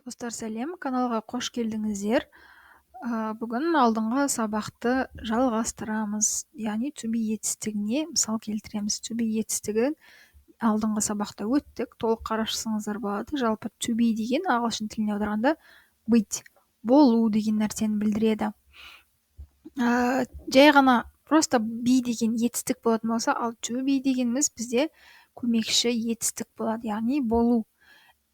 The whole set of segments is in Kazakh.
Достар, сәлем, каналға қош келдіңіздер. Бүгін алдыңғы сабақты жалғастырамыз, яғни to be етістігіне мысал келтіреміз. To be етістігін алдыңғы сабақта өттік, толық қарашысыңыздар болады. Жалпы to be деген ағылшын тіліне аударғанда быть, болу деген нәрсені білдіреді. Жай ғана просто be деген етістік болатын болса, ал to be дегеніміз бізде көмекші етістік болады, яғни болу.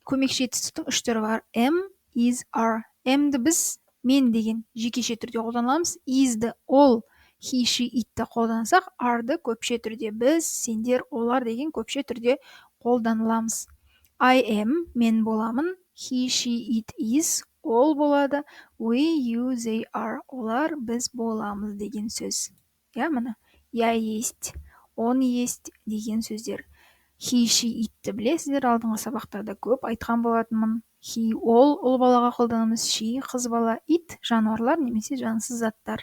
Көмекші етістіктің үш түрі бар: am, is, are. Am'ді біз мен деген жекеше түрде қолданамыз. Is'ді ол, he, she, itті қолдансақ, are'ды көпше түрде біз, сендер, олар деген көпше түрде қолданыламыз. I am, мен боламын. He, she, it, is, ол болады. We, you, they are, олар, біз боламыз деген сөз. Міне, я есть, он есть деген сөздер. He, she, itті білесіздер, алдыңғы сабақтарда көп айтқан болатынмын. He, ол балаға қолданамыз. She, қыз бала. It, жануарлар немесе жансыз заттар.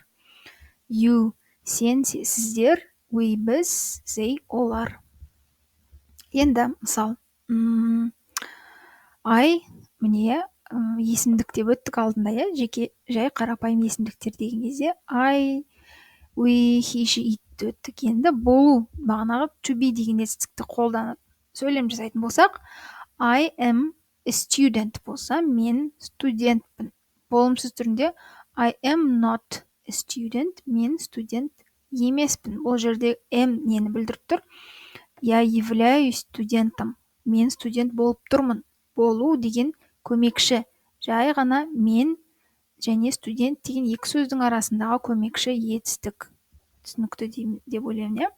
You, сен, сіздер. We, біз. They, олар. Енді мысал. I, міне, есімдік деп өттік алдында, жеке жай қарапайым есімдіктер деген кезде I, we, he, she, it өттік. Енді болу, бағанағы to be деген етістікті қолданып сөйлем жасайтын болсақ, I am a student болса, мен студентпін. Болымсыз түрінде I am not a student, мен студент емеспін. Бұл жерде am нені білдіріп тұр? Я являюсь студентом, мен студент болып тұрмын. Болу деген көмекші. Жай ғана мен және студент деген екі сөздің арасындағы көмекші етістік. Түсінікті деп ойлаймын,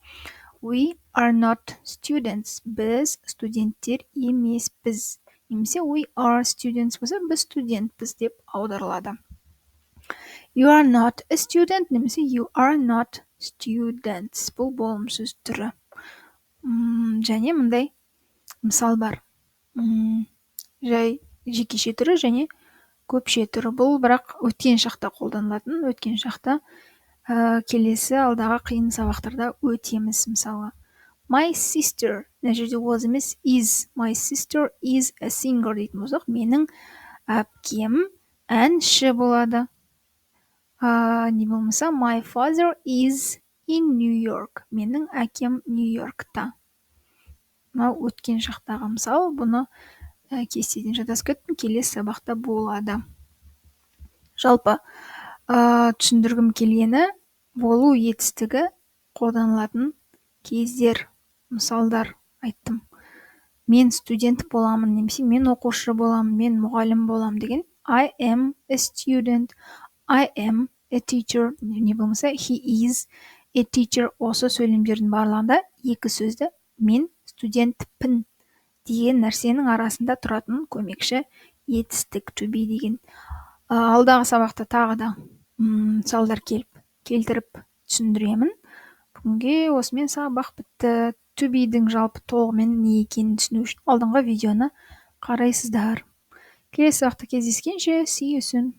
We are not students. Біз студенттер емеспіз. Немесе we are students болса, біз студентпіз деп аударылады. You are not a student немесе you are not students. Бұл болымсыз түрі. Және мындай мысал бар. Жай жекеше түрі және көпше түрі. Бұл бірақ өткен шақта қолданылатын. Өткен шақта келесі алдағы қиын сабақтарда өтеміз. Мысалы, my sister, мына жерде was емес is. My sister is a singer дейтін болсақ, менің әпкем әнші болады. Не болмаса, my father is in New York. Менің әкем Нью-Йоркта. Мынау өткен шақтағы мысал. Бұны кестеден жадасып кеттім, келесі сабақта болады. Жалпы түсіндіргім келгені, болу етістігі қолданылатын кездер, мысалдар айттым. Мен студент боламын немесе мен оқушы боламын, мен мұғалім боламын деген I am a student, I am a teacher, не болмаса he is a teacher. Осы сөйлемдердің барлығында екі сөзді мен студентпін деген нәрсенің арасында тұратын көмекші етістік to be деген. Алдағы сабақта тағы да мысалдар келтіріп түсіндіремін. Бүгінге осымен сабақ бітті. To be-дің жалпы толығымен не екенін түсіну үшін алдыңғы видеоны қарайсыздар. Келесі сабақта кездескенше, see you soon.